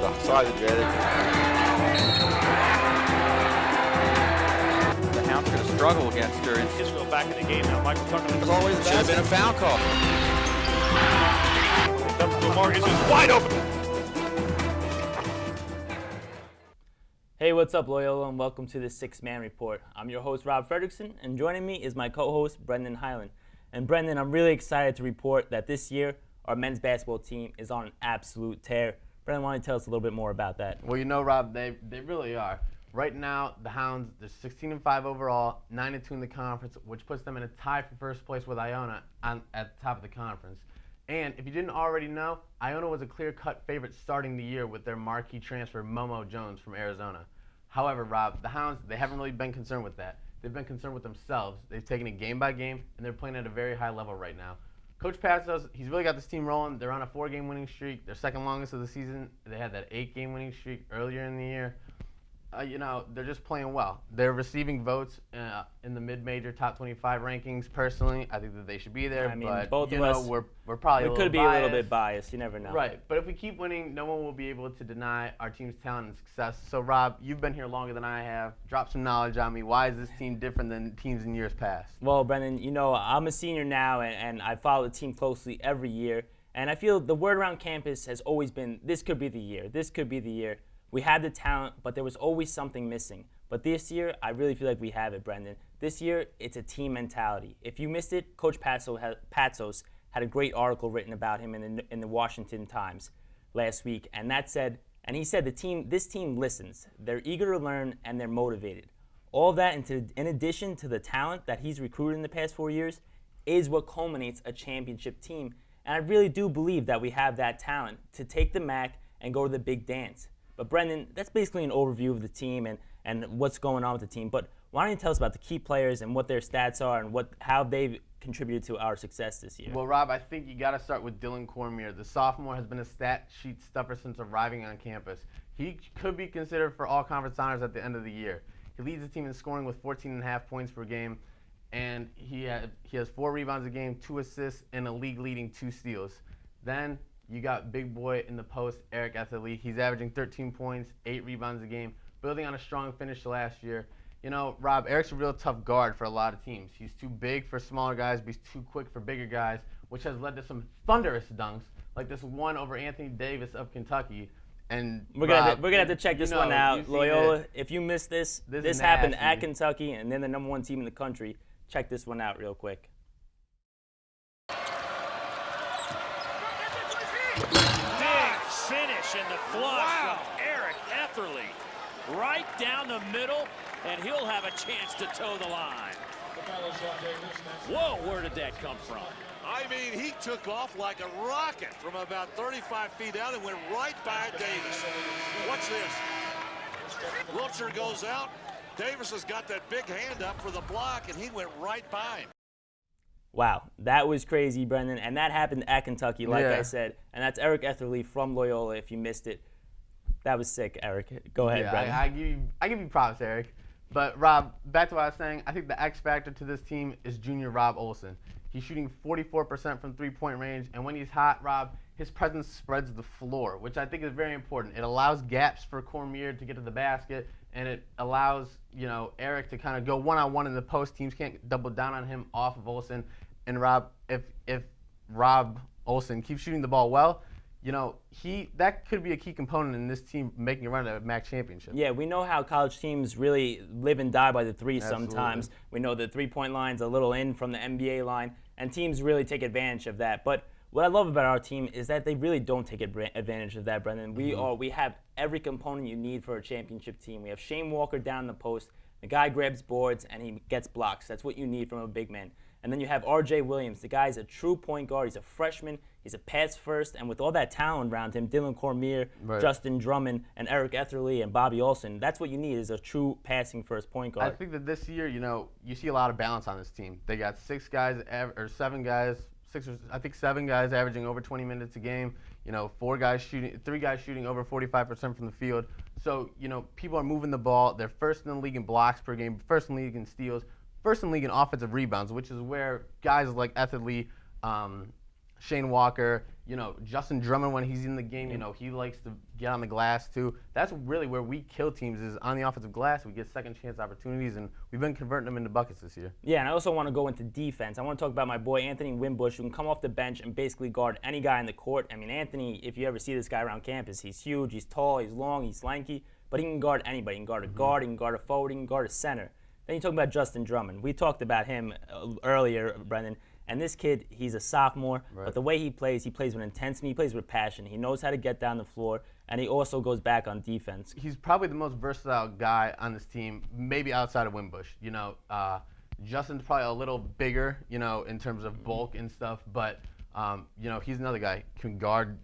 got a size advantage. The Hounds are going to struggle against her. It's Israel back in the game now. Michael Tucker. There's always should have been a foul call. Marcus is wide open. Hey, what's up, Loyola, and welcome to the Six Man Report. I'm your host, Rob Fredrickson, and joining me is my co-host, Brendan Highland. And Brendan, I'm really excited to report that this year, our men's basketball team is on an absolute tear. Brendan, why don't you tell us a little bit more about that? Well, you know, Rob, they really are. Right now, the Hounds, they're 16-5 overall, 9-2 in the conference, which puts them in a tie for first place with Iona at the top of the conference. And if you didn't already know, Iona was a clear-cut favorite starting the year with their marquee transfer, Momo Jones from Arizona. However, Rob, the Hounds, they haven't really been concerned with that. They've been concerned with themselves. They've taken it game by game, and they're playing at a very high level right now. Coach Passos, he's really got this team rolling. They're on a 4-game winning streak. Their second longest of the season. They had that 8-game winning streak earlier in the year. You know, they're just playing well. They're receiving votes in the mid-major top 25 rankings. Personally, I think that they should be there. I mean, but both you of know, us, we're probably we could be a little bit biased. You never know. Right, but if we keep winning, no one will be able to deny our team's talent and success. So, Rob, you've been here longer than I have. Drop some knowledge on me. Why is this team different than teams in years past? Well, Brendan, you know, I'm a senior now, and I follow the team closely every year. And I feel the word around campus has always been, this could be the year. This could be the year. We had the talent, but there was always something missing. But this year, I really feel like we have it, Brendan. This year, it's a team mentality. If you missed it, Coach Patsos had a great article written about him in the Washington Times last week, and he said this team listens. They're eager to learn, and they're motivated. All that, in addition to the talent that he's recruited in the past 4 years, is what culminates a championship team. And I really do believe that we have that talent to take the MAC and go to the big dance. But Brendan, that's basically an overview of the team and what's going on with the team. But why don't you tell us about the key players and what their stats are and how they've contributed to our success this year? Well, Rob, I think you got to start with Dylan Cormier. The sophomore has been a stat sheet stuffer since arriving on campus. He could be considered for all-conference honors at the end of the year. He leads the team in scoring with 14.5 points per game, and he has 4 rebounds a game, 2 assists, and a league-leading 2 steals. Then you got big boy in the post, Eric Etherly. He's averaging 13 points, 8 rebounds a game, building on a strong finish to last year. You know, Rob, Eric's a real tough guard for a lot of teams. He's too big for smaller guys, but he's too quick for bigger guys, which has led to some thunderous dunks, like this one over Anthony Davis of Kentucky. And we're gonna have to check this one out, Loyola. If you missed this happened at Kentucky, and then the #1 team in the country. Check this one out real quick. Finish in the flush from Eric Etherly. Right down the middle, and he'll have a chance to toe the line. Whoa, where did that come from? I mean, he took off like a rocket from about 35 feet out and went right by Davis. Watch this. Wiltshire goes out. Davis has got that big hand up for the block, and he went right by him. Wow, that was crazy, Brendan, and that happened at Kentucky, like I said. And that's Eric Etherly from Loyola, if you missed it. That was sick, Eric. Go ahead, Brendan. I give you props, Eric. But, Rob, back to what I was saying, I think the X factor to this team is junior Rob Olson. He's shooting 44% from three-point range, and when he's hot, Rob, his presence spreads the floor, which I think is very important. It allows gaps for Cormier to get to the basket, and it allows, you know, Eric to kind of go one-on-one in the post. Teams can't double down on him off of Olson. And Rob, if Rob Olson keeps shooting the ball well, you know, that could be a key component in this team making a run at a MAC championship. Yeah, we know how college teams really live and die by the three sometimes. We know the three-point line's a little in from the NBA line, and teams really take advantage of that. But what I love about our team is that they really don't take advantage of that, Brendan. We have every component you need for a championship team. We have Shane Walker down the post. The guy grabs boards and he gets blocks. That's what you need from a big man. And then you have R.J. Williams. The guy's a true point guard. He's a freshman. He's a pass first. And with all that talent around him, Dylan Cormier, Justin Drummond, and Eric Etherly, and Bobby Olson, that's what you need is a true passing first point guard. I think that this year, you know, you see a lot of balance on this team. They got 7 guys averaging over 20 minutes a game. You know, 3 guys shooting over 45% from the field. So, you know, people are moving the ball. They're first in the league in blocks per game, first in the league in steals, first in the league in offensive rebounds, which is where guys like Etherly, Shane Walker, you know, Justin Drummond when he's in the game, you know, he likes to get on the glass too. That's really where we kill teams is on the offensive glass. We get second chance opportunities, and we've been converting them into buckets this year. Yeah, and I also want to go into defense. I want to talk about my boy Anthony Wimbush, who can come off the bench and basically guard any guy in the court. I mean, Anthony, if you ever see this guy around campus, he's huge, he's tall, he's long, he's lanky, but he can guard anybody. He can guard a guard, he can guard a forward, he can guard a center. Then you talk about Justin Drummond. We talked about him earlier, Brendan. And this kid, he's a sophomore, but the way he plays with intensity, he plays with passion. He knows how to get down the floor, and he also goes back on defense. He's probably the most versatile guy on this team, maybe outside of Wimbush. You know, Justin's probably a little bigger, you know, in terms of bulk and stuff, but you know, he's another guy can guard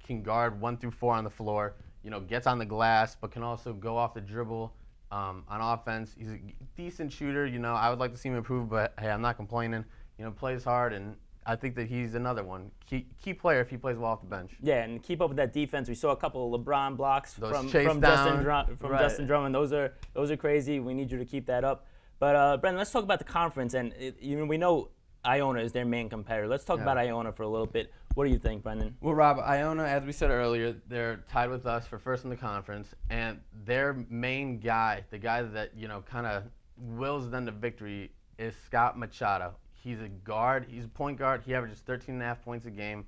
1 through 4 on the floor. You know, gets on the glass, but can also go off the dribble on offense. He's a decent shooter. You know, I would like to see him improve, but hey, I'm not complaining. You know, plays hard, and I think that he's another one. Key player if he plays well off the bench. Yeah, and keep up with that defense. We saw a couple of LeBron blocks from Justin Drummond. Those are crazy. We need you to keep that up. But Brendan, let's talk about the conference. And we know Iona is their main competitor. Let's talk about Iona for a little bit. What do you think, Brendan? Well, Rob, Iona, as we said earlier, they're tied with us for first in the conference, and their main guy, the guy that, you know, kind of wills them to victory, is Scott Machado. He's a guard. He's a point guard. He averages 13.5 points a game,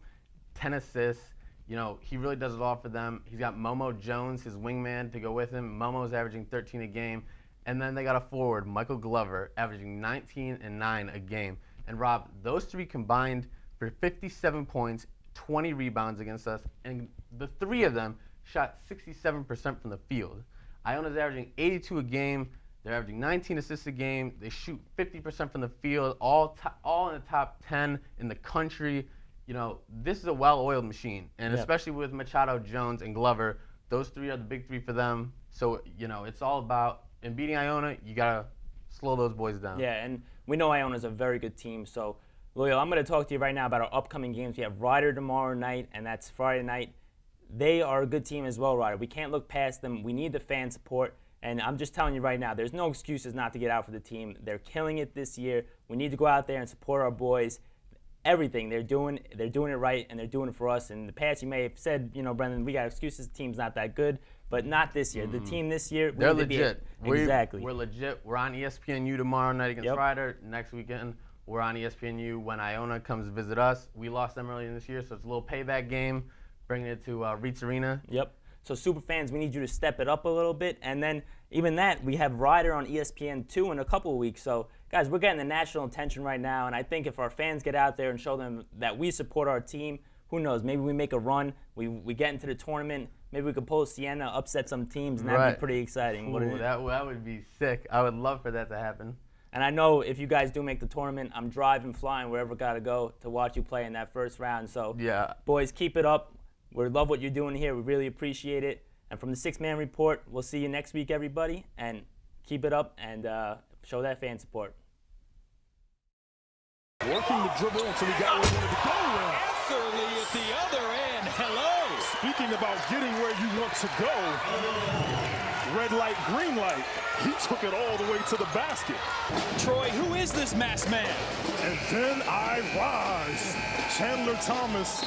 10 assists. You know, he really does it all for them. He's got Momo Jones, his wingman, to go with him. Momo's averaging 13 a game. And then they got a forward, Michael Glover, averaging 19 and 9 a game. And Rob, those three combined for 57 points, 20 rebounds against us, and the three of them shot 67% from the field. Iona's averaging 82 a game. They're averaging 19 assists a game. They shoot 50% from the field, all in the top 10 in the country. You know, this is a well-oiled machine, and especially with Machado, Jones, and Glover, those three are the big three for them. So, you know, it's all about, in beating Iona, you got to slow those boys down. Yeah, and we know Iona's a very good team. So, Loyola, I'm going to talk to you right now about our upcoming games. We have Ryder tomorrow night, and that's Friday night. They are a good team as well, Ryder. We can't look past them. We need the fan support. And I'm just telling you right now, there's no excuses not to get out for the team. They're killing it this year. We need to go out there and support our boys. Everything they're doing it right, and they're doing it for us. In the past, you may have said, you know, Brendan, we got excuses. The team's not that good, but not this year. The team this year, they're legit. Exactly. We're legit. We're on ESPNU tomorrow night against Ryder. Next weekend, we're on ESPNU when Iona comes visit us. We lost them earlier this year, so it's a little payback game, bringing it to Reitz Arena. Yep. So super fans, we need you to step it up a little bit, and then even that, we have Ryder on ESPN2 in a couple of weeks. So guys, we're getting the national attention right now, and I think if our fans get out there and show them that we support our team, who knows, maybe we make a run, we get into the tournament, maybe we could pull Siena, upset some teams, and that'd be pretty exciting. Ooh, that would be sick. I would love for that to happen. And I know if you guys do make the tournament, I'm driving, flying, wherever I got to go to watch you play in that first round. So boys, keep it up. We love what you're doing here. We really appreciate it. And from the Six Man Report, we'll see you next week, everybody. And keep it up and show that fan support. Working the dribble until he got where he wanted to go. Etherly at the other end. Hello. Speaking about getting where you want to go, red light, green light. He took it all the way to the basket. Troy, who is this masked man? And then I rise. Chandler Thomas